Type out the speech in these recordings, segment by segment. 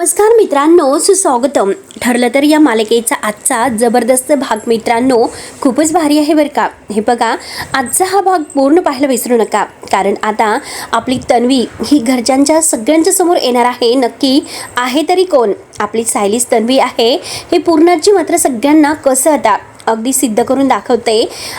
नमस्कार मित्रांनो, सुस्वागतम. ठरलं तर या मालिकेचा आजचा जबरदस्त भाग मित्रांनो खूपच भारी आहे बरं का. हे बघा, आजचा हा भाग पूर्ण पाहायला विसरू नका, कारण आता आपली तन्वी ही घरच्यांच्या सगळ्यांच्या समोर येणार आहे. नक्की आहे तरी कोण? आपली सायलीच तन्वी आहे हे पूर्णाची मात्र सगळ्यांना कसं आता अगदी सिद्ध करून दाखवते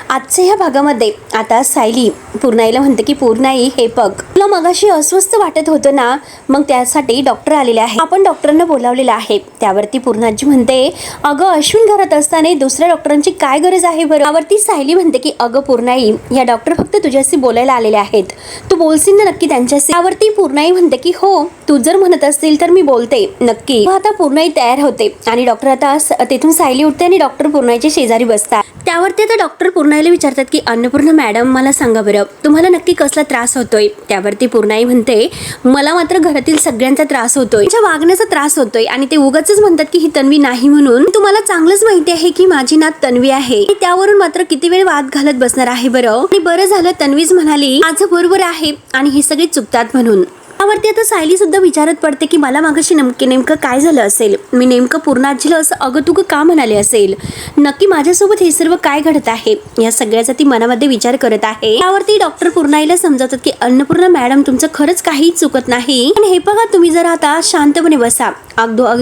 आजच्या ह्या भागामध्ये. आता सायली पूर्णाईला म्हणते की पूर्णाई, हे बघ, तुला मगाशी अस्वस्थ वाटत होतं ना, मग त्यासाठी डॉक्टर आलेले आहे, आपण डॉक्टरांना बोलावलेलं आहे. त्यावरती पूर्णाजी म्हणते, अगं अश्विन घरात असताना दुसऱ्या डॉक्टरांची काय गरज आहे बरं? त्यावरती सायली म्हणते की अगं पूर्णाई, या डॉक्टर फक्त तुझ्याशी बोलायला आलेले आहेत, तू बोलशील ना नक्की त्यांच्याशी? त्यावरती पूर्णाई म्हणते की हो, तू जर म्हणत असतील तर मी बोलते नक्की. आता पूर्णाई तयार होते आणि डॉक्टर आता तेथून सायली उठते आणि डॉक्टर पूर्णाईच्या शेजारी बसतात. त्यावरती आता डॉक्टर पूर्णाईला विचारतात की अन्नपूर्णा मॅडम, मला सांगा बरं, तुम्हाला नक्की कसला त्रास होतोय? त्यावरती पूर्णाई म्हणते, मला मात्र घरातील सगळ्यांचा त्रास होतोय, त्यांच्या वागण्याचा त्रास होतोय, आणि ते उगाचच म्हणतात की ही तन्वी नाही म्हणून. तुम्हाला चांगलंच माहिती आहे की माझी नात तन्वी आहे. त्यावरून मात्र किती वेळ वाद घालत बसणार आहे बरं? आणि बरं झालं तन्वीच म्हणाली माझं बरोबर आहे आणि हे सगळे चुकतात म्हणून. त्यावरती आता सायली सुद्धा विचारत पडते की मला मागाशी नेमकं काय झालं असेल? मी नेमकं पूर्णाजीला असं अगतुग का म्हणाले असेल? नक्की माझ्यासोबत हे सर्व काय घडत आहे? या सगळ्याचा ती मनामध्ये विचार करत आहे. त्यावरती डॉक्टर पूर्णाईला समजावतात की अन्नपूर्णा मॅडम, तुमचं खरंच काही चुकत नाही, आणि हे बघा, तुम्ही जर आता शांतपणे बसा,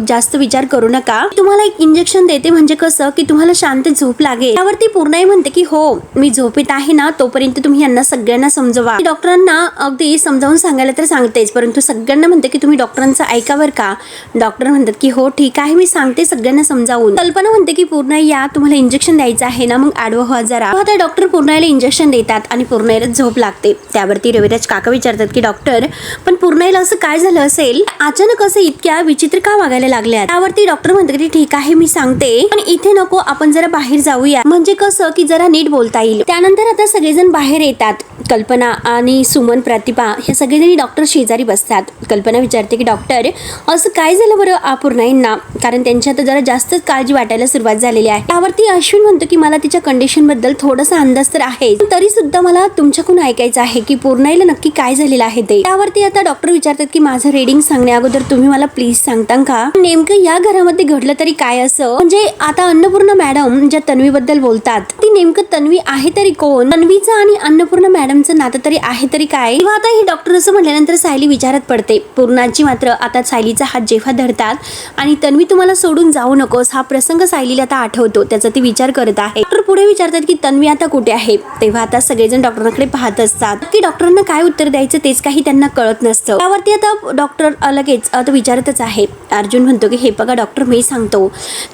जास्त विचार करू नका, तुम्हाला एक इंजेक्शन देते, म्हणजे कसं की तुम्हाला शांत झोप लागेल. त्यावरती पूर्णाई म्हणते की हो, मी झोपेत आहे ना, तोपर्यंत तुम्ही यांना सगळ्यांना समजवा. डॉक्टरांना अगदी समजावून सांगायला तर सांगतेच, परंतु सगळ्यांना म्हणते की तुम्ही डॉक्टरांचं ऐकावर का? डॉक्टर म्हणतात की हो ठीक आहे, मी सांगते सगळ्यांना समजावून. कल्पना म्हणते की पूर्णाई, या तुम्हाला इंजेक्शन द्यायचं आहे ना, मग आडवं व्हा जरा. आता डॉक्टर पूर्णाईला इंजेक्शन देतात आणि पूर्णाईला झोप लागते. त्यावरती रविराज काका विचारतात की डॉक्टर, पण पूर्णाईला असं काय झालं असेल? अचानक असं इतक्या विचित्र का वागायला लागल्या? त्यावरती डॉक्टर म्हणतात की ठीक आहे, मी सांगते, पण इथे नको, आपण जरा बाहेर जाऊया, म्हणजे कसं की जरा नीट बोलता येईल. त्यानंतर आता सगळेजण बाहेर येतात. कल्पना आणि सुमन, प्रतिभा हे सगळेजणी डॉक्टर शेजारी बसतात. कल्पना विचारते की डॉक्टर, असं काय झालं बरं पूर्णाईंना? कारण त्यांच्या आता जरा जास्तच काळजी वाटायला सुरुवात झालेली आहे. त्यावरती अश्विन म्हणतो की मला तिच्या कंडिशन बद्दल थोडासा अंदाज तर आहे, तरी सुद्धा मला तुमच्याकडून ऐकायचं आहे की पूर्णाईला नक्की काय झालेलं आहे ते. त्यावरती आता डॉक्टर विचारतात की माझं रीडिंग सांगण्या अगोदर तुम्ही मला प्लीज सांगता का, नेमकं या घरामध्ये घडलं तरी काय असं? म्हणजे आता अन्नपूर्णा मॅडम ज्या तन्वी बद्दल बोलतात, ती नेमकं तन्वी आहे तरी कोण? तन्वीचं आणि अन्नपूर्णा मॅडमचं नातं तरी आहे तरी काय? किंवा आता ही डॉक्टर असं म्हटल्यानंतर सायली विचारत पडते. पूर्णाची मात्र आता सायलीचा हात जेव्हा धरतात आणि तन्वी, तुम्हाला सोडून जाऊ नकोस, हा प्रसंग सायलीला आता आठवतो, त्याचा ती विचार करत आहे. डॉक्टर पुढे विचारतात की तन्वी आता कुठे आहे? तेव्हा आता सगळेजण डॉक्टरांकडे पाहत असतात की डॉक्टरांना काय उत्तर द्यायचं तेच काही त्यांना कळत नसतं. त्यावरती आता डॉक्टर लगेच आता विचारतच आहे. अर्जुन म्हणतो की हे बघा डॉक्टर, मी सांगतो,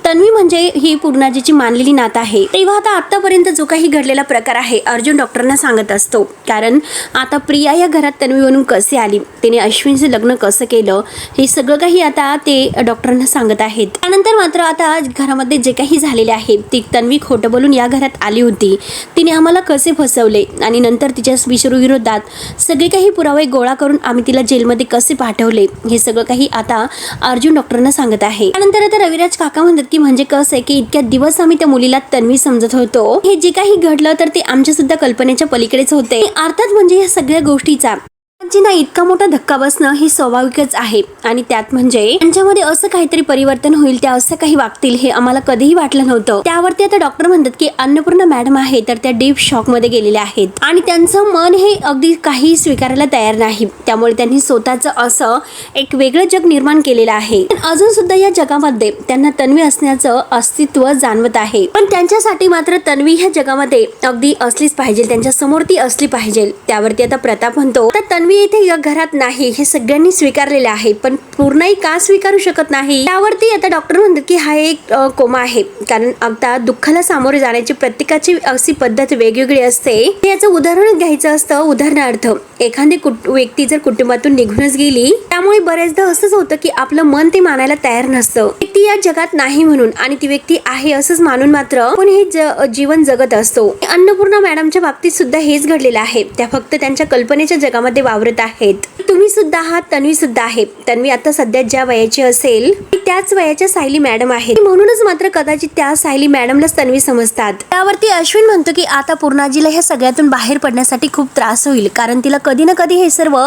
तन्वी म्हणजे ही पूर्णाजीची मानलेली नात आहे. तेव्हा आता आतापर्यंत जो काही घडलेला प्रकार आहे अर्जुन डॉक्टरांना सांगत असतो, कारण आता प्रिया या घरात तन्वी म्हणून कसे आली, तिने अश्विनचे लग्न कसं केलं, हे सगळं काही आता ते डॉक्टरांना सांगत आहेत. त्यानंतर मात्र आता घरामध्ये जे काही झालेले आहे, ती तन्वी खोटं बोलून या घरात आली होती, तिने आम्हाला कसे फसवले आणि नंतर तिच्या विरोधात सगळे काही पुरावे गोळा करून आम्ही तिला जेलमध्ये कसे पाठवले, हे सगळं काही आता अर्जुन डॉक्टरांना सांगत आहे. त्यानंतर आता रविराज काका म्हणतात की म्हणजे कसं आहे की इतक्या दिवस आम्ही त्या मुलीला तन्वी समजत होतो, हे जे काही घडलं तर ते आमच्या सुद्धा कल्पनेच्या पलीकडेच होते. अर्थात म्हणजे या सगळ्या गोष्टीचा ना इतका मोठा धक्का बसणं हे स्वाभाविकच आहे, आणि त्यात म्हणजे त्यांच्यामध्ये असं काहीतरी परिवर्तन होईल, त्या असं काही वागतील हे आम्हाला कधीही वाटलं नव्हतं. त्यावरती आता डॉक्टर म्हणतात की अन्नपूर्णा मॅडम आहे तर त्या डीप शॉक मध्ये गेलेल्या आहेत आणि त्यांचं मन हे अगदी काही स्वीकारायला तयार नाही. त्यामुळे त्यांनी स्वतःचं असं एक वेगळं जग निर्माण केलेलं आहे. पण अजून सुद्धा या जगामध्ये त्यांना तन्वी असण्याचं अस्तित्व जाणवत आहे, पण त्यांच्यासाठी मात्र तन्वी ह्या जगामध्ये अगदी असलीच पाहिजे, त्यांच्या समोर ती असली पाहिजे. त्यावरती आता प्रताप म्हणतो, तन्वी इथे या घरात नाही हे सगळ्यांनी स्वीकारलेले आहे, पण पूर्णाई का स्वीकारू शकत नाही? त्यावरती आता डॉक्टर म्हणतात की हा एक कोमा आहे, कारण आता दुःखाला सामोरे जाण्याची प्रत्येकाची अशी पद्धत वेगवेगळी असते. याचं उदाहरण घ्यायचं असतं, उदाहरणार्थ एखादी व्यक्ती जर कुटुंबातून निघूनच गेली, त्यामुळे बऱ्याचदा असंच होतं की आपलं मन ते मानायला तयार नसतं. व्यक्ती या जगात नाही म्हणून आणि ती व्यक्ती आहे असंच मानून मात्र आपण हे जीवन जगत असतो. अन्नपूर्णा मॅडमच्या बाबतीत सुद्धा हेच घडलेलं आहे. त्या फक्त त्यांच्या कल्पनेच्या जगामध्ये वावरत आहेत. तुम्ही सुद्धा आहात, तन्वी सुद्धा आहे. तन्वी आता सध्या ज्या वयाची असेल त्या त्याच वयाच्या सायली मॅडम आहेत, म्हणूनच मात्र कदाचित त्या सायली मॅडमलाच तन्वी समजतात. त्यावरती अश्विन म्हणतो की आता पूर्णाजीला ह्या सगळ्यातून बाहेर पडण्यासाठी खूप त्रास होईल, कारण तिला कधी ना कधी हे सर्व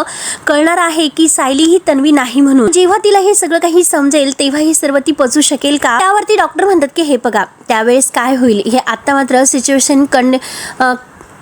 कळणार आहे की सायली ही तन्वी नाही म्हणून. जेव्हा तिला हे सगळं काही समजेल तेव्हा हे सर्व ती पचू शकेल का? त्यावरती डॉक्टर म्हणतात की हे बघा त्यावेळेस काय होईल हे आता मात्र सिच्युएशन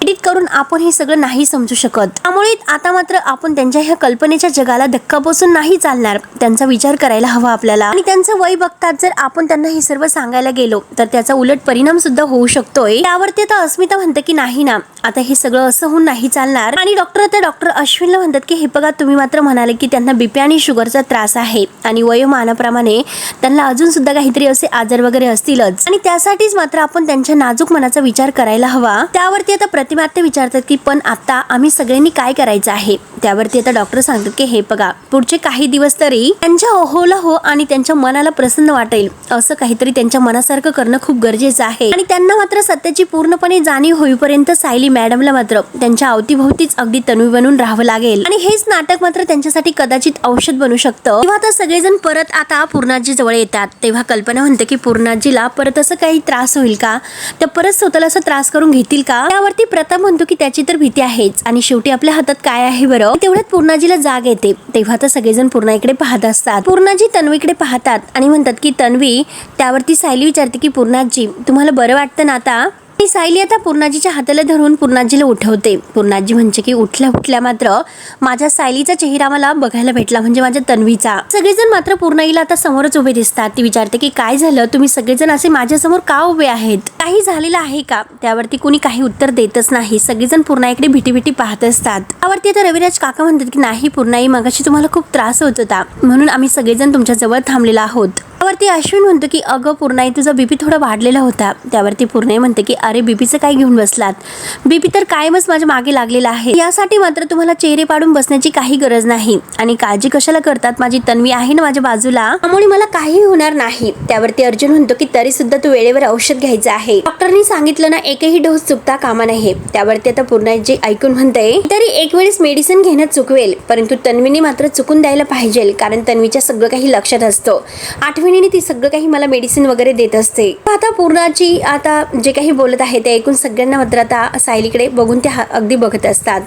एडिट करून आपण हे सगळं नाही समजू शकत. त्यामुळे आता मात्र आपण त्यांच्या ह्या कल्पनेच्या जगाला धक्का बसून नाही चालणार, त्यांचा विचार करायला हवा आपल्याला. आणि त्यांचं वय बघतात जर आपण त्यांना हे सर्व सांगायला गेलो तर त्याचा उलट परिणाम सुद्धा होऊ शकतोय. त्यावरती आता अस्मिता म्हणते की नाही ना, आता हे सगळं असं होऊन नाही चालणार. आणि डॉक्टर अश्विनला म्हणतात की हे बघा तुम्ही मात्र म्हणाले की त्यांना बीपी आणि शुगरचा त्रास आहे आणि वयोमानाप्रमाणे त्यांना अजून सुद्धा काहीतरी असे आजार वगैरे असतीलच, आणि त्यासाठीच मात्र आपण त्यांच्या नाजूक मनाचा विचार करायला हवा. त्यावरती आता प्रतिमा आत्या विचारतात की पण आता आम्ही सगळ्यांनी काय करायचं आहे? त्यावरती आता डॉक्टर सांगतात की हे बघा पुढचे काही दिवस तरी त्यांच्या ओहोला हो आणि त्यांच्या मनाला प्रसन्न वाटेल असं काहीतरी त्यांच्या मनासारखं करणं खूप गरजेचं आहे. आणि त्यांना मात्र सत्याची पूर्णपणे जाणीव होईपर्यंत सायली मॅडमला मात्र त्यांच्या अवतीभोवतीच अगदी तन्वी बनून राहावं लागेल, आणि हेच नाटक मात्र त्यांच्यासाठी कदाचित औषध बनू शकतं. तेव्हा आता सगळेजण परत आता पूर्णाजी जवळ येतात. तेव्हा कल्पना म्हणते की पूर्णाजीला परत असं काही त्रास होईल का? त्या परत स्वतःला असं त्रास करून घेतील का? त्यावरती प्रताप म्हणतो की त्याची तर भीती आहेच, आणि शेवटी आपल्या हातात काय आहे बरं? तेवढ्यात पूर्णाजीला जाग येते. तेव्हा तर सगळेजण पूर्णाईकडे पाहत असतात. पूर्णाजी तन्वीकडे पाहतात आणि म्हणतात की तन्वी. त्यावरती सायली विचारते की पूर्णाजी तुम्हाला बरं वाटतं ना आता? सायली आता पूर्णाजीच्या हाताला धरून पूर्णाजीला उठवते. पूर्णाजी म्हणजे की उठल्या मात्र माझ्या सायलीचा चेहरा मला बघायला भेटला, म्हणजे माझ्या तन्वीचा. सगळेजण मात्र पूर्णाईला आता समोरच उभे दिसतात. ती विचारते की काय झालं, तुम्ही सगळेजण असे माझ्यासमोर का उभे आहेत? काही झालेलं आहे का? त्यावरती कुणी काही उत्तर देतच नाही. सगळेजण पूर्णाईकडे भीती पाहत असतात. त्यावरती आता रविराज काका म्हणतात की नाही पूर्णाई, मगाशी तुम्हाला खूप त्रास होत होता म्हणून आम्ही सगळेजण तुमच्या जवळ थांबलेलो आहोत. त्यावरती अश्विन म्हणतो की अगं पूर्णाई तुझा बीपी थोडा वाढलेला होता. त्यावरती पूर्णाई म्हणते की अरे बीपीचं काय घेऊन बसलात? बीपी तर कायमच माझ्या मागे लागलेला आहे. यासाठी मात्र तुम्हाला चेहरे पाडून बसण्याची काही गरज नाही, आणि काळजी कशाला करतात? माझी तन्वी आहे ना माझ्या बाजूला, त्यामुळे मला काही होणार नाही. त्यावरती अर्जुन म्हणतो की तरी सुद्धा तू वेळेवर औषध घ्यायचं आहे. डॉक्टरनी सांगितलं ना एकही डोस चुकता कामा नये. त्यावरती आता पूर्णाजी ऐकून म्हणते तरी एक वेळेस मेडिसिन घेणं चुकवेल, परंतु तन्वीने मात्र चुकून द्यायला पाहिजे, कारण तन्वीच्या सगळं काही लक्षात असतं. आठवणीने ती सगळं काही मला मेडिसिन वगैरे देत असते. आता पूर्णाजी आता जे काही बोलत आहे ते ऐकून सगळ्यांना मात्र आता सायलीकडे बघून ते अगदी बघत असतात,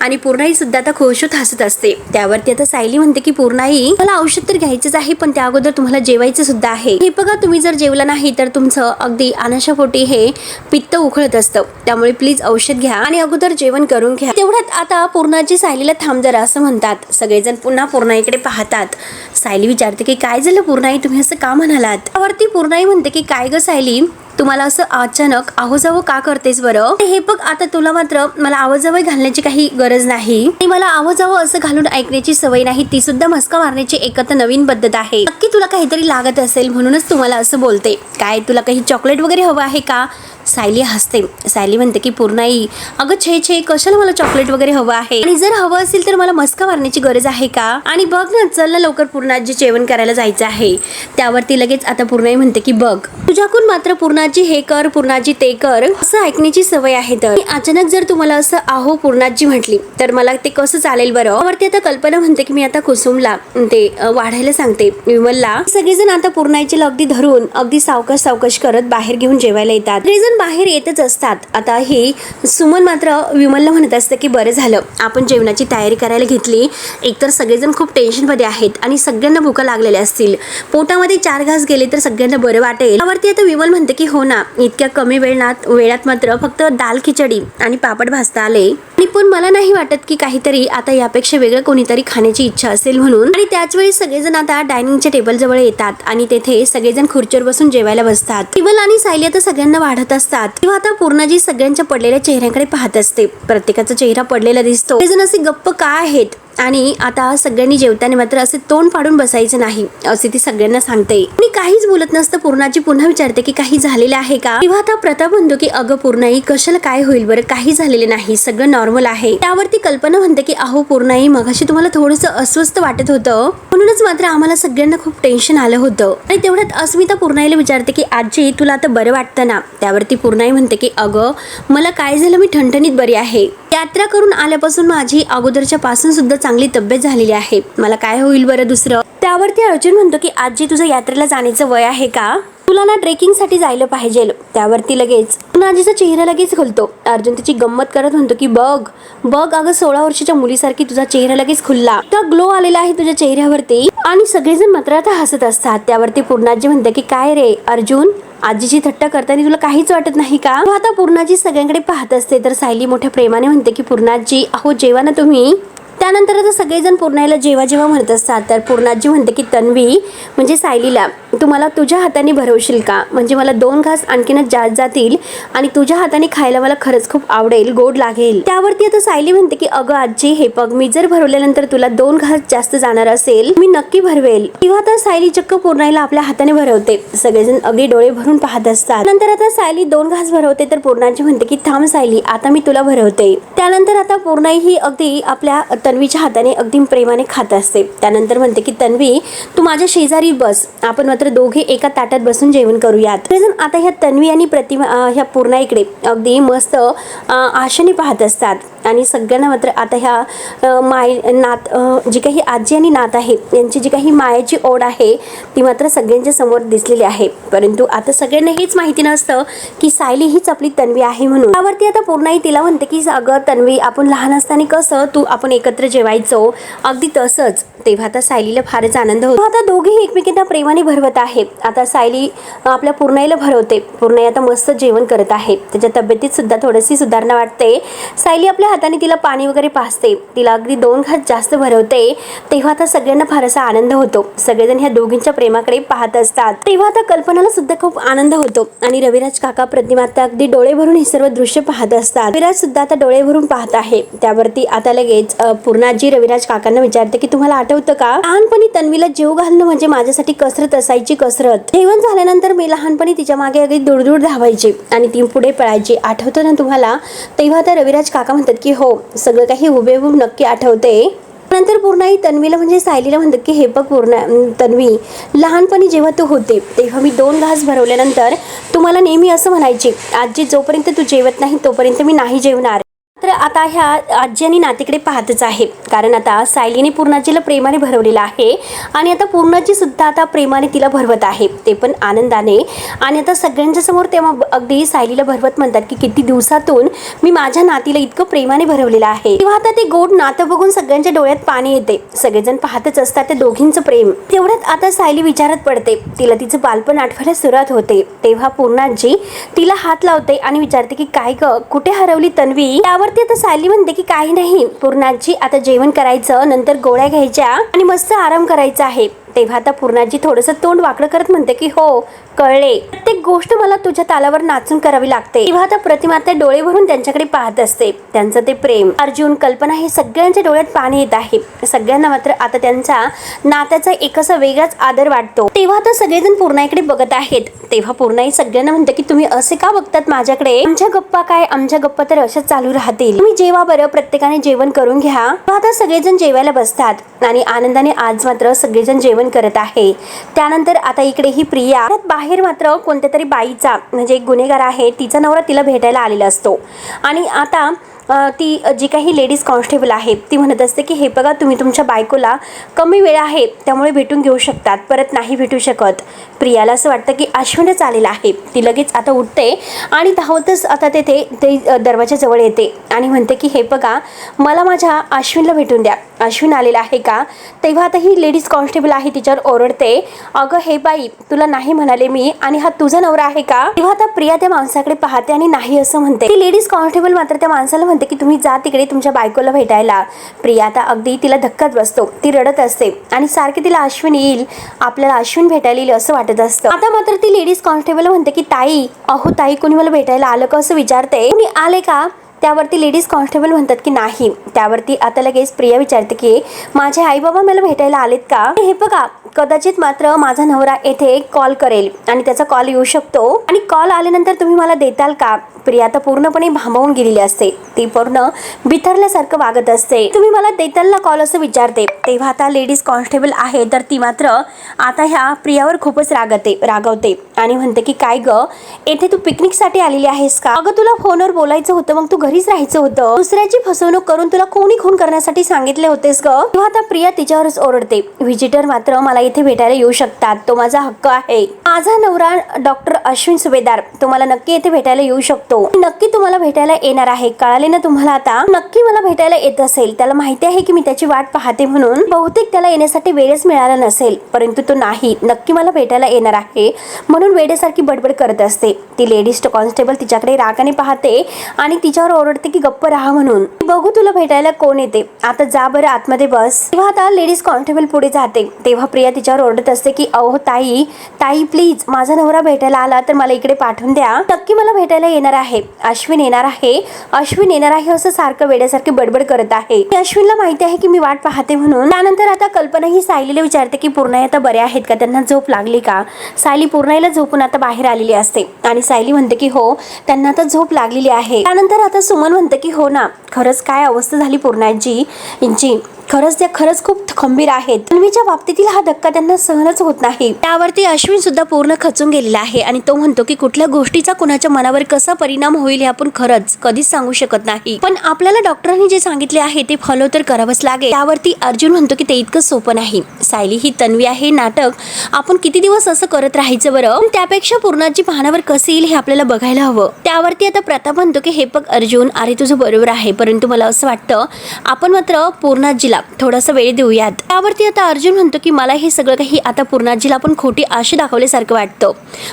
आणि पूर्णाई सुद्धा आता खुशूत हसत असते. त्यावरती आता सायली म्हणते की पूर्णाई मला औषध तर घ्यायचंच आहे, पण त्या अगोदर तुम्हाला जेवायचं सुद्धा आहे. हे बघा तुम्ही जर जेवला नाही तर तुमचं अगदी अनाशापोटी हे पित्त उखळत असतं, त्यामुळे प्लीज औषध घ्या आणि अगोदर जेवण करून घ्या. तेवढ्यात आता पूर्णाजी सायलीला थांब जरा असं म्हणतात. सगळेजण पुन्हा पूर्णाईकडे पाहतात. सायली विचारते की काय झालं पूर्णाई, तुम्ही असं का म्हणालात? त्यावरती पूर्णाई म्हणते की काय ग सायली, तुम्हाला असं अचानक आवाजावं का करतेस बरं? हे बघ आता तुला मात्र मला आवाजावं घालण्याची काही गरज नाही, आणि मला आवाजावं असं घालून ऐकण्याची सवय नाही. ती सुद्धा मस्का मारण्याची एक आता नवीन पद्धत आहे. नक्की तुला काहीतरी लागत असेल म्हणूनच तुम्हाला असं बोलते. काय तुला काही चॉकलेट वगैरे हवं आहे का? सायली हसते. सायली म्हणते की पूर्णाई अगं छे कशाला मला चॉकलेट वगैरे हवं आहे, आणि जर हवं असेल तर मला मस्का मारण्याची गरज आहे का? आणि बघ ना चल ना लवकर पूर्णाजी जेवण करायला जायचं आहे. त्यावरती लगेच आता पूर्णाई म्हणते की बघ तुझ्याकडून मात्र पूर्णाजी हे कर पूर्णाजी ते कर असं ऐकण्याची सवय आहे, तर अचानक जर तुम्हाला असं आहो पूर्णाजी म्हटली तर मला ते कसं चालेल बरं? त्यावरती आता कल्पना म्हणते की मी आता कुसुमला ते वाढायला सांगते विमलला. सगळेजण आता पूर्णाईचे अगदी धरून अगदी सावकाश करत बाहेर घेऊन जेवायला येतात. सगळेजण बाहेर येतच असतात. आता ही सुमन मात्र विमलला म्हणत असतं की बरं झालं आपण जेवणाची तयारी करायला घेतली, एकतर सगळेजण खूप टेन्शनमध्ये आहेत आणि सगळ्यांना भूका लागलेल्या असतील, पोटामध्ये 4 घास गेले तर सगळ्यांना बरं वाटेल. त्यावरती आता विमल म्हणते की हो ना इतक्या कमी वेळात मात्र फक्त दाल खिचडी आणि पापड भाजता आले, आणि पण मला नाही वाटत की काहीतरी आता यापेक्षा वेगळं कोणीतरी खाण्याची इच्छा असेल म्हणून. आणि त्याच वेळी सगळेजण आता डायनिंगच्या टेबल जवळ येतात आणि तेथे सगळेजण खुर्चीवर बसून जेवायला बसतात. विमल आणि सायली आता सगळ्यांना वाढत असतात. तेव्हा आता पूर्णाजी सगळ्यांच्या पडलेल्या चेहऱ्यांकडे पाहत असते. प्रत्येकाचा चेहरा पडलेला दिसतो. ते जण असे गप्प का आहेत, आणि आता सगळ्यांनी जेवताना मात्र असे तोंड पाडून बसायचं नाही असे ती सगळ्यांना सांगते. आणि काहीच बोलत नसतं पूर्णाजी पुन्हा विचारते की काही झालेलं आहे का? तेव्हा आता प्रताप म्हणतो की अगं पूर्णाई कशाला काय होईल बरं, काही झालेलं नाही, सगळं नॉर्मल आहे. त्यावरती कल्पना म्हणते की अहो पूर्णाई मगाशी तुम्हाला थोडंसं अस्वस्थ वाटत होतं म्हणूनच मात्र आम्हाला सगळ्यांना खूप टेन्शन आलं होतं. आणि तेवढ्यात अस्मिता पूर्णाईला विचारते की आजी तुला आता बरं वाटतं ना? त्यावरती पूर्णाई म्हणते की अगं मला काय झालं, मी ठणठणीत बरी आहे. यात्रा करून आल्यापासून माझी अगोदरच्या पासून सुद्धा चांगली तब्येत झालेली आहे, मला काय होईल बरं दुसरं. त्यावरती अर्जुन म्हणतो की आजी तुझं यात्रेला जाण्याचं वय आहे का, तुला ना ट्रेकिंगसाठी जायला पाहिजे. त्यावरती लगेच पुन्हा आजीचा चेहरा लगेच खुलतो. अर्जुन तिची गंमत करत म्हणतो की बघ बघ अगं 16 वर्षाच्या मुलीसारखी तुझा चेहरा लगेच खुलला, त्या ग्लो आलेला आहे तुझ्या चेहऱ्यावरती. आणि सगळेजण मात्र आता हसत असतात. त्यावरती पूर्णाजी म्हणते की काय रे अर्जुन, आजीची थट्टा करताना तुला काहीच वाटत नाही का. आता पूर्णाजी सगळ्यांकडे पाहत असते तर सायली मोठ्या प्रेमाने म्हणते की पूर्णाजी अहो जेवा ना तुम्ही. त्यानंतर आता सगळेजण पूर्णाईला जेवा जेवा म्हणत असतात. तर पूर्णाजी म्हणते की तन्वी म्हणजे सायलीला तू मला तुझ्या हाताने भरवशील का, म्हणजे मला 2 घास आणखीनच जास्त जातील आणि तुझ्या हाताने खायला मला खरंच खूप आवडेल, गोड लागेल. त्यावरती आता सायली म्हणते की अगं आजी हे बघ मी जर भरवल्यानंतर तुला 2 घास जास्त जाणार असेल मी नक्की भरवेल. तेव्हा आता सायली चक्क पूर्णाईला आपल्या हाताने भरवते. सगळेजण अगदी डोळे भरून पाहत असतात. नंतर आता सायली 2 घास भरवते तर पूर्णाजी म्हणते की थांब सायली आता मी तुला भरवते. त्यानंतर आता पूर्णाई ही अगदी आपल्या तन्वीच्या हाताने अगदी प्रेमाने खात असते. त्यानंतर म्हणते की तन्वी तू माझ्या शेजारी बस, आपण मात्र दोघे एका ताटात बसून जेवण करूयात. आता ह्या तन्वी आणि प्रतिमा ह्या पूर्णाईकडे अगदी मस्त आशेने पाहत असतात. आणि सगळ्यांना मात्र आता ह्या नात जी काही आजी आणि नात आहे यांची जी काही मायाची ओढ आहे ती मात्र सगळ्यांच्या समोर दिसलेली आहे. परंतु आता सगळ्यांना हेच माहिती नसतं की सायली हीच आपली तन्वी आहे म्हणून. त्यावरती आता पूर्णाई तिला म्हणते की अगं तन्वी आपण लहान असताना कसं तू आपण एकत्र जेवायचो अगदी तसंच. तेव्हा आता सायलीला फारच आनंद होतो. आता दोघेही एकमेकांना प्रेमाने भरवत आहेत. आता सायली आपल्या पूर्णाईला भरवते. पूर्णाई आता मस्त जेवण करत आहे. त्याच्या तब्येतीत सुद्धा थोडीशी सुधारणा वाटते. सायली आपल्या हाताने तिला पाणी वगैरे पाजते, तिला अगदी 2 घास जास्त भरवते. तेव्हा आता सगळ्यांना फारसा आनंद होतो. सगळेजण ह्या दोघींच्या प्रेमाकडे पाहत असतात. तेव्हा आता कल्पनाला सुद्धा खूप आनंद होतो आणि रविराज काका प्रतिमा आता अगदी डोळे भरून हे सर्व दृश्य पाहत असतात. रविराज सुद्धा आता डोळे भरून पाहत आहे. त्यावरती आता लगेच पूर्णाजी रविराज काकांना विचारते की तुम्हाला आठवतं का लहानपणी तन्वीला जीव घालणं म्हणजे माझ्यासाठी कसरत असायची. कसरत जेवण झाल्यानंतर मी लहानपणी तिच्या मागे अगदी दूर धावायची आणि ती पुढे पळायची, आठवतं ना तुम्हाला. तेव्हा आता रविराज काका म्हणतात की हो सगळं काही हुबेहूब नक्की आठवते. नंतर पूर्णाई तन्वीला म्हणजे सायलीला म्हणतात की हे बघ तन्वी लहानपणी जेव्हा तू होते तेव्हा मी 2 घास भरवल्यानंतर तुम्हाला नेहमी असं म्हणायची आजी जोपर्यंत तू जेवत नाही तोपर्यंत मी नाही जेवणार. तर आता ह्या आजी आणि नातीकडे पाहतच आहे कारण आता सायलीने पूर्णाजीला प्रेमाने भरवलेलं आहे आणि आता पूर्णाजी सुद्धा आता प्रेमाने तिला भरवत आहे, ते पण आनंदाने. आणि आता सगळ्यांच्या समोर तेव्हा अगदी सायलीला भरवत म्हणतात की किती दिवसातून मी माझ्या नातीला इतकं प्रेमाने भरवलेलं आहे. तेव्हा आता ते गोड नातं बघून सगळ्यांच्या डोळ्यात पाणी येते. सगळेजण पाहतच असतात ते दोघींचं प्रेम. तेवढ्यात आता सायली विचारत पडते, तिला तिचं बालपण आठवायला सुरुवात होते. तेव्हा पूर्णाजी तिला हात लावते आणि विचारते की काय ग कुठे हरवली तन्वी. त्यावरती आता सायली म्हणते की काही नाही पूर्णाजी आता जेवण करायचं, नंतर गोळ्या घ्यायच्या आणि मस्त आराम करायचा आहे. तेव्हा आता पूर्णाजी थोडंसं तोंड वाकडं करत म्हणते की हो कळले, प्रत्येक गोष्ट मला तुझ्या तालावर नाचून करावी लागते. तेव्हा आता प्रतिमा त्या डोळे भरून त्यांच्याकडे पाहत असते. त्यांचं ते प्रेम अर्जुन कल्पना हे सगळ्यांच्या डोळ्यात पाणी येत आहे. सगळ्यांना मात्र आता त्यांचा नात्याचा एक असा वेगळाच आदर वाटतो. तेव्हा आता सगळेजण पूर्णाईकडे बघत आहेत. तेव्हा पूर्णाई सगळ्यांना म्हणते की तुम्ही असे का बघतात माझ्याकडे, आमच्या गप्पा काय, आमच्या गप्पा तर अशाच चालू राहतील, तुम्ही जेवा बरं, प्रत्येकाने जेवण करून घ्या. आता सगळेजण जेवायला बसतात आणि आनंदाने आज मात्र सगळेजण जेवण करत आहे. त्यानंतर आता इकडे ही प्रिया बाहेर मात्र कोणत्या तरी बाईचा म्हणजे एक गुन्हेगार आहे तिचा नवरा तिला भेटायला आलेला असतो आणि आता ती जी काही लेडीज कॉन्स्टेबल आहे ती म्हणत असते की हे बघा तुम्ही तुमच्या बायकोला कमी वेळ आहे त्यामुळे भेटून घेऊ शकतात, परत नाही भेटू शकत. प्रियाला असं वाटतं की अश्विनच आलेला आहे. ती लगेच आता उठते आणि धावतच आता ते दरवाजाजवळ येते आणि म्हणते की हे बघा मला माझ्या अश्विनला भेटून द्या, अश्विन आलेला आहे का. तेव्हा आता ही लेडीज कॉन्स्टेबल आहे तिच्यावर ओरडते, अगं हे बाई तुला नाही म्हणाले मी आणि हा तुझा नवरा आहे का. तेव्हा आता प्रिया त्या माणसाकडे पाहते आणि नाही असं म्हणते. ती लेडीज कॉन्स्टेबल मात्र त्या माणसाला म्हणते की तुम्ही जा तिकडे तुमच्या बायकोला भेटायला. प्रिया आता अगदी तिला धक्काच बसतो. ती रडत असते आणि सारखे तिला अश्विन येईल, आपल्याला अश्विन भेटायला येईल असं वाटत असतं. आता मात्र ती लेडीज कॉन्स्टेबल म्हणते की ताई अहो ताई कोणी मला भेटायला आलं का असं विचारते. तुम्ही आले का. त्यावरती लेडीज कॉन्स्टेबल म्हणतात की नाही. त्यावरती आता लगेच प्रिया विचारते की माझे आई बाबा मला भेटायला आलेत का. हे बघा कदाचित मात्र माझा नवरा येथे कॉल करेल आणि त्याचा कॉल येऊ शकतो आणि कॉल आल्यानंतर तुम्ही मला देताल का. प्रिया आता पूर्णपणे भांबावून गेलेली असते. ती पूर्ण बिथरल्यासारखं वागत असते. तुम्ही मला देताल ना कॉल असं विचारते. तेव्हा आता लेडीज कॉन्स्टेबल आहे तर ती मात्र आता ह्या प्रियावर खूपच रागवते आणि म्हणते की काय ग येथे तू पिकनिकसाठी आलेली आहेस का. अगं तुला फोनवर बोलायचं होतं मग तू घरीच राहायचं होतं, दुसऱ्याची फसवणूक करून तुला कोणी खून करण्यासाठी सांगितले होतेस ग? तेव्हा आता प्रिया तिच्यावरच ओरडते, व्हिजिटर मात्र मला इथे भेटायला येऊ शकतात, तो माझा हक्क आहे. माझा नवरा डॉक्टर अश्विन सुभेदार तुम्हाला नक्की इथे भेटायला येऊ शकतो, नक्की तुम्हाला भेटायला येणार आहे, कळाले ना तुम्हाला? आता नक्की मला भेटायला येत असेल, त्याला माहिती आहे की मी त्याची वाट पाहते म्हणून, बहुतेक त्याला येण्यासाठी वेळच मिळाला नसेल, परंतु तो नाही, नक्की मला भेटायला येणार आहे म्हणून वेडेसारखी बडबड करत असते. ती लेडीज कॉन्स्टेबल तिच्याकडे रागाने पाहते आणि तिच्यावर ओरडते की गप्प राहा म्हणून, बघू तुला भेटायला कोण येते, आता जा बरं आतमध्ये बस. तेव्हा आता लेडीज कॉन्स्टेबल पुढे जाते, तेव्हा प्रिया तिच्यावर ओरडत असते की अहो ताई ताई प्लीज, माझा नवरा भेटायला आला तर मला इकडे पाठवून द्या, नक्की मला भेटायला येणार आहे, अश्विन येणार आहे, अश्विन येणार आहे असं सारखं वेड्यासारखी बडबड करत आहे. अश्विनला माहिती आहे की मी वाट पाहते म्हणून. त्यानंतर आता कल्पना ही सायलीला विचारते की पूर्णा आता बऱ्या आहेत का, त्यांना झोप लागली का? सायली पूर्णाला झोपून आता बाहेर आलेली असते आणि सायली म्हणते की हो त्यांना आता झोप लागलेली आहे. त्यानंतर आता सुमन म्हणते की हो ना, खरंच काय अवस्था झाली पूर्णाची, खरंच त्या खरंच खूप खंबीर आहेत, तन्वीच्या बाबतीतील हा धक्का त्यांना सहनच होत नाही. त्यावरती अश्विन सुद्धा पूर्ण खचून गेलेला आहे आणि तो म्हणतो की कुठल्या गोष्टीचा कुणाच्या मनावर कसा परिणाम होईल हे आपण खरंच कधीच सांगू शकत नाही, पण आपल्याला डॉक्टरांनी जे सांगितले आहे ते फॉलो तर करावंच लागेल. त्यावरती अर्जुन म्हणतो की ते इतकं सोपं नाही, सायली ही तन्वी आहे, नाटक आपण किती दिवस असं करत राहायचं बरं, त्यापेक्षा पूर्णाची पाहण्यावर कसं येईल हे आपल्याला बघायला हवं. त्यावरती आता प्रताप म्हणतो की हे बघ अर्जुन, अरे तुझं बरोबर आहे, परंतु मला असं वाटतं आपण मात्र पूर्णाजीला थोडासा वेळ देऊयात. त्यावरती आता अर्जुन म्हणतो की मला हे सगळं काही आता पूर्णाजीला आपण खोटी आशा दाखवल्यासारखं वाटतं,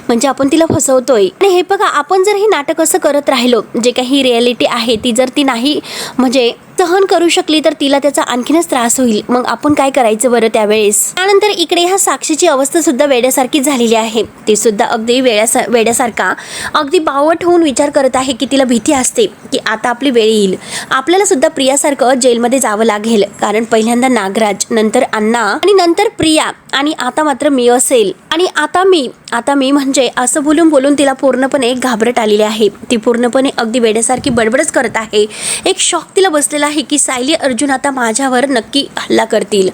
म्हणजे आपण तिला फसवतोय. आणि हे बघा, आपण जर हे नाटक असं करत राहिलो, जे काही रियालिटी आहे ती जर ती नाही म्हणजे सहन करू शकली तर तिला त्याचा आणखीनच त्रास होईल, मग आपण काय करायचं बरं त्यावेळेस. त्यानंतर इकडे ह्या साक्षीची अवस्था सुद्धा वेड्यासारखी झालेली आहे, ती सुद्धा अगदी वेड्यासारखा अगदी बावट होऊन विचार करत आहे की तिला भीती असते की आता आपली वेळ येईल, आपल्याला सुद्धा प्रियासारखं जेलमध्ये जावं लागेल, कारण पहिल्यांदा नागराज, नंतर अण्णा आणि नंतर प्रिया आणि आता मात्र मी असेल आणि आता मी म्हणजे असं बोलून बोलून तिला पूर्णपणे घाबरट आलेली आहे. ती पूर्णपणे अगदी वेड्यासारखी बडबडच करत आहे. एक शॉक तिला बसलेला आहे की सायली अर्जुन आता माझ्यावर नक्की हल्ला करतील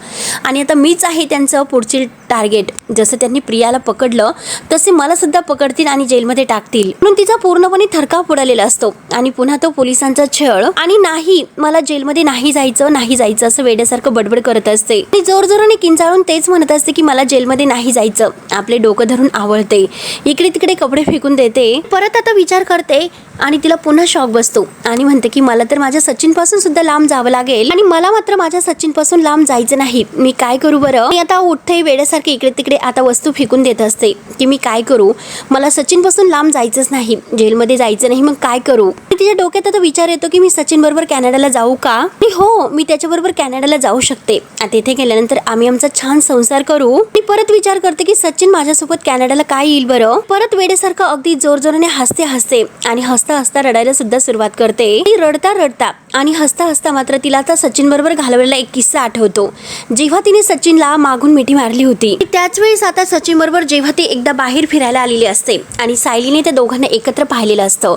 आणि आता मीच आहे त्यांचं पुढचे टार्गेट. जसं त्यांनी प्रियाला पकडलं तसे मला सुद्धा पकडतील आणि जेलमध्ये टाकतील, म्हणून तिचा पूर्णपणे थरकाप उडालेला असतो आणि पुन्हा तो पोलिसांचा छळ आणि नाही मला जेलमध्ये नाही जायचं असं वेड्यासारखं बडबड करत असते आणि जोरजोराने किंचाळून तेच म्हणत असते की मला जेलमध्ये नाही जायचं. आपले डोकं धरून आवळते, इकडे तिकडे कपडे फेकून देते, परत आता विचार करते आणि तिला पुन्हा शॉक बसतो आणि म्हणते की मला तर माझ्या सचिन पासून सुद्धा लांब जावं लागेल आणि मला मात्र माझ्या सचिन पासून लांब जायचं नाही, मी काय करू बरं. मी आता उठते वेड्यासारखी इकडे तिकडे आता वस्तू फेकून देत असते की मी काय करू, मला सचिन पासून लांब जायचंच नाही, जेलमध्ये जायचं नाही, मग काय करू. तिच्या डोक्यात आता विचार येतो की मी सचिन बरोबर कॅनडाला जाऊ का, हो मी त्याच्याबरोबर कॅनडाला जाऊ शकते, तिथे गेल्यानंतर आम्ही आमचा छान संसार करू. मी परत विचार करते की सचिन माझ्यासोबत कॅनडाला काय येईल बरं. परत वेड्यासारखं अगदी जोरजोराने हसते आणि हसता रडायला सुद्धा सुरुवात करते. ती रडता आणि हसता मात्र तिला आता सचिन बरोबर घालवलेला एक किस्सा आठवतो, जेव्हा तिने सचिनला मागून मिठी मारली होती. त्याच वेळेस आता सचिन बरोबर जेव्हा ती एकदा बाहेर फिरायला आलेली असते आणि सायलीने त्या दोघांना एकत्र पाहिलेलं असतं,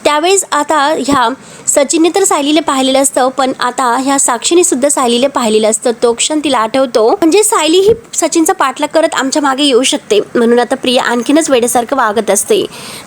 त्यावेळेस आता ह्या सचिनने तर सायलीला पाहिलेलं असतं, पण आता ह्या साक्षीने सुद्धा सायलीला पाहिलेलं असतं. तो क्षण तिला आठवतो, म्हणजे सायली ही सचिनचा पाठलाग करत आमच्या मागे येऊ शकते, म्हणून आता प्रिया आणखीनच वेड्यासारखं वागत असते.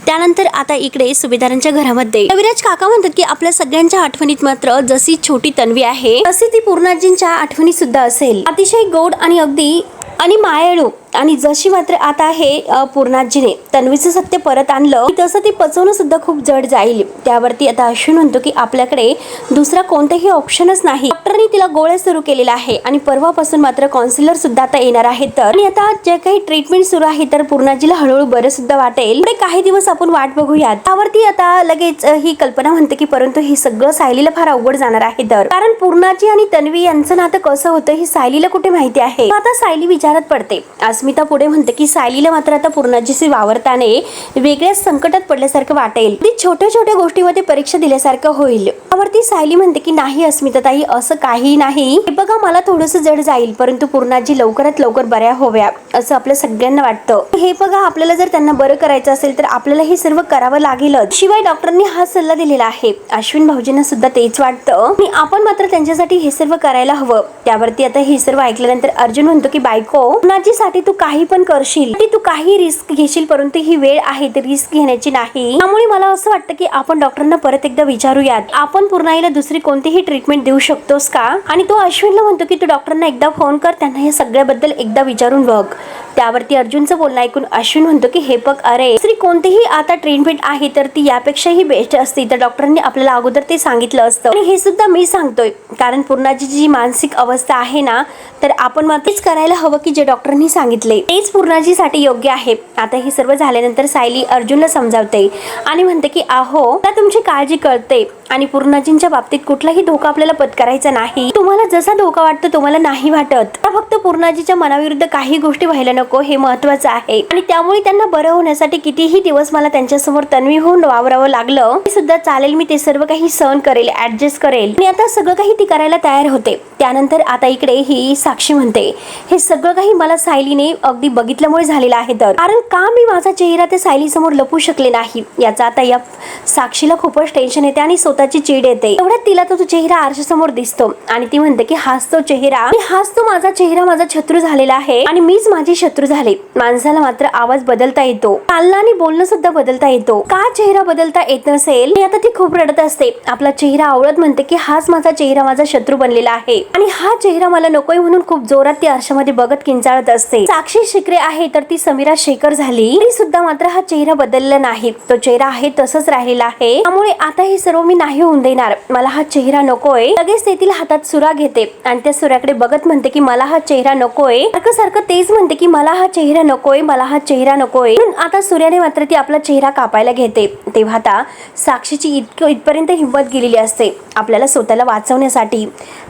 त्यानंतर आता इकडे सुभेदारांच्या घरामध्ये रविराज काका म्हणतात की आपल्या सगळ्यांच्या आठवणीत मात्र जशी छोटी तन्वी आहे तशी ती पूर्णाजींच्या आठवणीत सुद्धा असेल, अतिशय गोड आणि अगदी आणि मायाळू. आणि जशी मात्र आता हे पूर्णाजीने तन्वीचं सत्य परत आणलं तसं ते पचवणं सुद्धा खूप जड जाईल. त्यावरती आता अश्विन म्हणतो की आपल्याकडे दुसरा कोणताही ऑप्शनच नाही, डॉक्टरनी तिला गोळ्या सुरू केलेला आहे आणि परवापासून मात्र काउन्सिलर सुद्धा आता येणार आहे. तर आणि आता जे काही ट्रीटमेंट सुरू आहे तर पूर्णाजीला हळूहळू बरं सुद्धा वाटेल, पुढे काही दिवस आपण वाट बघूयात. त्यावरती आता लगेच ही कल्पना म्हणते की परंतु हे सगळं सायलीला फार अवघड जाणार आहे, तर कारण पूर्णाजी आणि तन्वी यांचं नातं कसं होतं हे सायलीला कुठे माहिती आहे. आता सायली विचारात पडते. अस्मिता पुढे म्हणते की सायलीला मात्र आता पूर्णाजीशी वावरताने वेगळ्याच संकटात पडल्यासारखं वाटेल, ती छोट्या छोट्या गोष्टीमध्ये परीक्षा दिल्यासारखं होईल. त्यावरती सायली म्हणते की नाही अस्मिता ताई, असं काही नाही, हे बघा मला थोडंसं जड जाईल, परंतु पूर्णाजी लवकरात लवकर बऱ्या होव्या असं आपल्या सगळ्यांना वाटतं. हे बघा आपल्याला जर त्यांना बरं करायचं असेल तर आपल्याला हे सर्व करावं लागेलच, शिवाय डॉक्टरांनी हा सल्ला दिलेला आहे. अश्विन भाऊजींना सुद्धा तेच वाटतं आणि आपण मात्र त्यांच्यासाठी हे सर्व करायला हवं. त्यावरती आता हे सर्व ऐकल्यानंतर अर्जुन म्हणतो की बायको पूर्णाजीसाठी तू तू काही पण करशील, तू काही रिस्क घेशील, परंतु ही वेळ आहे ती रिस्क घेण्याची नाही. त्यामुळे मला असं वाटतं की आपण डॉक्टरांना परत एकदा विचारूयात, आपण पूर्णाईला दुसरी कोणतीही ट्रीटमेंट देऊ शकतोस का. आणि तो अश्विनला म्हणतो की तू डॉक्टरांना एकदा फोन कर, त्यांना हे सगळ्याबद्दल एकदा विचारून बघ. त्यावरती अर्जुनचं बोलणं ऐकून अश्विन म्हणतो की हे बघ, अरे दुसरी कोणतीही आता ट्रीटमेंट आहे तर ती यापेक्षाही बेस्ट असती, तर डॉक्टरांनी आपल्याला अगोदर ते सांगितलं असतं. आणि हे सुद्धा मी सांगतोय कारण पूर्णाची जी मानसिक अवस्था आहे ना, तर आपण मग तेच करायला हवं की जे डॉक्टरांनी सांगितले तेच पूर्णाजीसाठी योग्य आहे. आता हे सर्व झाल्यानंतर सायली अर्जुनला समजावते आणि म्हणते की अहो, मला तुमची काळजी कळते आणि पूर्णाजींच्या बाबतीत कुठलाही धोका आपल्याला पत्करायचा नाही. तुम्हाला जसा धोका वाटतो तुम्हाला नाही वाटत, फक्त पूर्णाजीच्या मनाविरुद्ध काही गोष्टी व्हायला नको हे महत्वाचं आहे. आणि त्यामुळे त्यांना बरं होण्यासाठी कितीही दिवस मला त्यांच्यासमोर तन्वी होऊन वावरावं लागलं ते सुद्धा चालेल, मी ते सर्व काही सहन करेल, ऍडजस्ट करेल. आणि आता सगळं काही ती करायला तयार होते. त्यानंतर आता इकडे ही साक्षी म्हणते हे सगळं काही मला सायलीने अगदी बघितल्यामुळे झालेलं आहे, तर कारण का मी माझा चेहरा त्या सायली समोर लपू शकले नाही याचा आता या साक्षीला खूपच टेन्शन येते आणि स्वतःची चिड येते. एवढ्यात तिला तो चेहरा आरशासमोर दिसतो आणि ती म्हणते की हाच तो चेहरा, हाच तो माझा चेहरा, माझा शत्रू झालेला आहे आणि मीच माझी शत्रू झाले. माणसाला मात्र आवाज बदलता येतो, चालणं आणि बोलणं सुद्धा बदलता येतो, का चेहरा बदलता येत नसेल. आता ती खूप रडत असते. आपला चेहरा आवळत म्हणते की हाच माझा चेहरा माझा शत्रू बनलेला आहे आणि हा चेहरा मला नकोय म्हणून खूप जोरात ती आरशामध्ये बघत किंचाळत असते. साक्षी शिकरे आहे तर ती समीरा शेखर झाली तरी सुद्धा मात्र हा चेहरा बदलला नाही, तो चेहरा आहे तसंच राहिलेला आहे. त्यामुळे आता हे सर्व मी नाही होऊन देणार, मला हा चेहरा नकोय. लगेच तेथील हातात सुरा घेते आणि त्या सुराकडे बघत म्हणते की मला हा चेहरा नकोय. सारखं तेच म्हणते की मला हा चेहरा नकोय, मला हा चेहरा नकोय. आता सूर्याने मात्र ती आपला चेहरा कापायला घेते. तेव्हा आता साक्षीची इथपर्यंत हिंमत गेलेली असते आपल्याला स्वतःला वाचवण्यासाठी.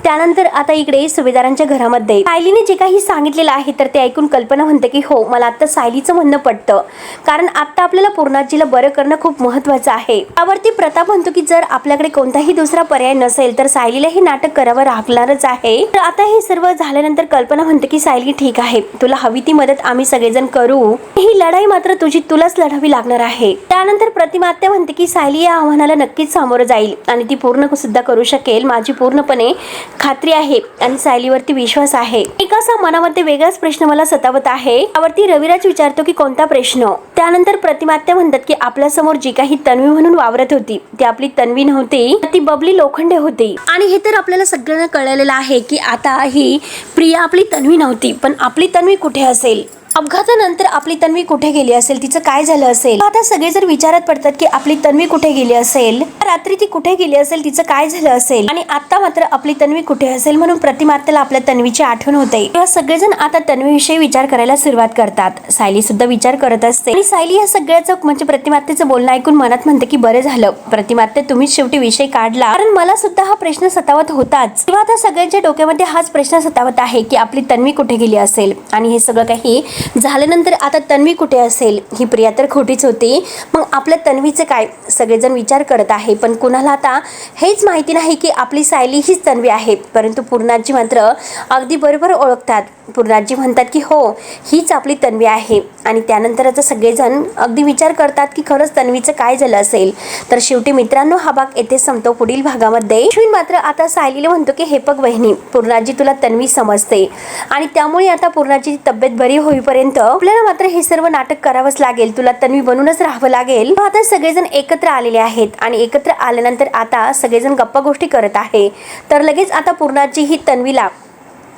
त्यानंतर आता इकडे सुभेदारांच्या घरामध्ये सायलीने जे काही सांगितलेलं आहे तर ते ऐकून कल्पना म्हणते की हो, मला आता सायलीचं म्हणणं पटतं, कारण आता आपल्याला पूर्णाजीला बरं करणं खूप महत्वाचं आहे. त्यावरती प्रताप म्हणतो की जर आपल्याकडे कोणताही दुसरा पर्याय नसेल तर सायलीला हे नाटक करावं लागणारच आहे. तर आता हे सर्व झाल्यानंतर कल्पना म्हणते की सायली ठीक आहे, तुला हवी ती मदत आम्ही सगळेजण करू, ही लढाई मात्र तुलाच लढावी लागणार आहे. त्यानंतर प्रतिमात्या म्हणते की सायली या आव्हानाला नक्कीच सामोरं जाईल आणि ती पूर्ण सुद्धा करू शकेल, माझी पूर्णपणे खात्री आहे आणि सायलीवरती विश्वास आहे. एका मनामध्ये वेगळाच प्रश्न मला सतावत आहे. त्यावरती रविराज विचारतो की कोणता प्रश्न. त्यानंतर प्रतिमात्या म्हणतात की आपल्या समोर जी काही तन्वी म्हणून वावरत होती ती आपली तन्वी नव्हती, ती बबली लोखंडे होती. आणि हे तर आपल्याला सगळ्यांना कळलेलं आहे की आता ही प्रिया आपली तन्वी नव्हती, पण आपली तन्वी कुठे असेल, अपघातानंतर आपली तन्वी कुठे गेली असेल, तिचं काय झालं असेल. आता सगळे जर विचारत पडतात की आपली तन्वी कुठे गेली असेल, रात्री ती कुठे गेली असेल, तिचं काय झालं असेल आणि आता मात्र आपली तन्वी कुठे असेल म्हणून प्रतिमात्याला आपल्या तन्वीची आठवण होते. तेव्हा सगळेजण आता तन्वीविषयी विचार करायला सुरुवात करतात. सायली सुद्धा विचार करत असते आणि सायली या सगळ्याचं म्हणजे प्रतिमात्याचं बोलणं ऐकून मनात म्हणते की बरं झालं प्रतिमात्या तुम्हीच शेवटी विषय काढला, कारण मला सुद्धा हा प्रश्न सतावत होताच. तेव्हा आता सगळ्यांच्या डोक्यामध्ये हाच प्रश्न सतावत आहे की आपली तन्वी कुठे गेली असेल. आणि हे सगळं काही झाल्यानंतर आता तन्वी कुठे असेल, ही प्रिया तर खोटीच होती, मग आपल्या तन्वीचं काय, सगळेजण विचार करत आहे. पण कुणाला आता हेच माहिती नाही की आपली सायली हीच तन्वी आहे. परंतु पूर्णाजी मात्र अगदी बरोबर ओळखतात. पूर्णाजी म्हणतात की हो, हीच आपली तन्वी आहे. आणि त्यानंतर आता सगळेजण अगदी विचार करतात की खरंच तन्वीचं काय झालं असेल. तर शेवटी मित्रांनो हा भाग येथे संपतो. पुढील भागामध्ये अश्विन मात्र आता सायलीला म्हणतो की हे बघ बहिणी, पूर्णाजी तुला तन्वी समजते आणि त्यामुळे आता पूर्णाची तब्येत बरी होईपर्यंत आपल्याला मात्र हे सर्व नाटक करावंच लागेल, तुला तन्वी बनूनच राहावं लागेल. आता सगळेजण एकत्र आलेले आहेत आणि एकत्र आल्यानंतर आता सगळेजण गप्पा गोष्टी करत आहे. तर लगेच आता पूर्णाची ही तन्वीला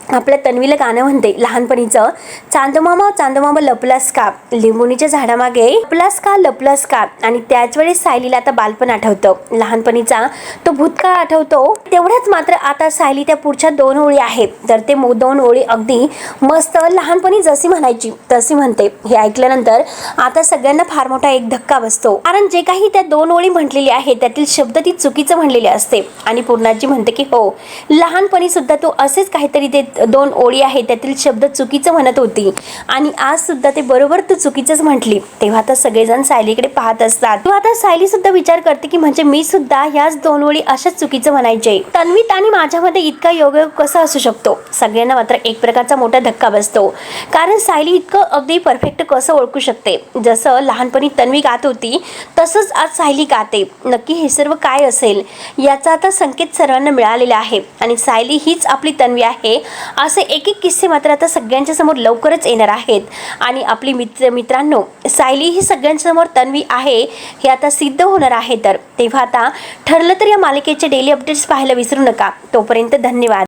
आपल्या तन्वीला गाणं म्हणते लहानपणीचं, चांदमामा चांदमामा लपलास का, लिंबुनीच्या झाडामागे लपलास का. आणि त्याच वेळेस सायलीला आता बालपण आठवतं, लहानपणीचा तो भूतकाळ आठवतो. तेवढ्याच मात्र आता सायली त्या पुढच्या 2 ओळी आहेत तर ते 2 ओळी अगदी मस्त लहानपणी जशी म्हणायची तशी म्हणते. हे ऐकल्यानंतर आता सगळ्यांना फार मोठा एक धक्का बसतो, कारण जे काही त्या 2 ओळी म्हटलेली आहे त्यातील शब्द ती चुकीचं म्हणलेले असते. आणि पूर्णाजी म्हणते की हो, लहानपणी सुद्धा तू असेच काहीतरी ते 2 ओळी आहेत त्यातील शब्द चुकीचं म्हणत होती आणि आज सुद्धा ते बरोबर तू चुकीचंच म्हटली. तेव्हा आता सगळेजण सायलीकडे पाहत असतात. तेव्हा आता सायली सुद्धा विचार करते की म्हणजे मी सुद्धा ह्याच 2 ओळी अशाच चुकीचं म्हणायचे. तन्वीत आणि माझ्यामध्ये इतका योग कसा असू शकतो. सगळ्यांना मात्र एक प्रकारचा मोठा धक्का बसतो, कारण सायली इतकं अगदी परफेक्ट कसं ओळखू शकते. जसं लहानपणी तन्वी गात होती तसंच आज सायली गाते. नक्की हे सर्व काय असेल याचा आता संकेत सर्वांना मिळालेला आहे आणि सायली हीच आपली तन्वी आहे असे एक एक किस्से मात्र आता सगळ्यांच्या समोर लवकरच येणार आहेत आणि आपली मित्रांनो सायली ही सगळ्यांच्या समोर तन्वी आहे हे आता सिद्ध होणार आहे. तर तेव्हा आता ठरलं तर या मालिकेचे डेली अपडेट्स पाहायला विसरू नका. तोपर्यंत धन्यवाद.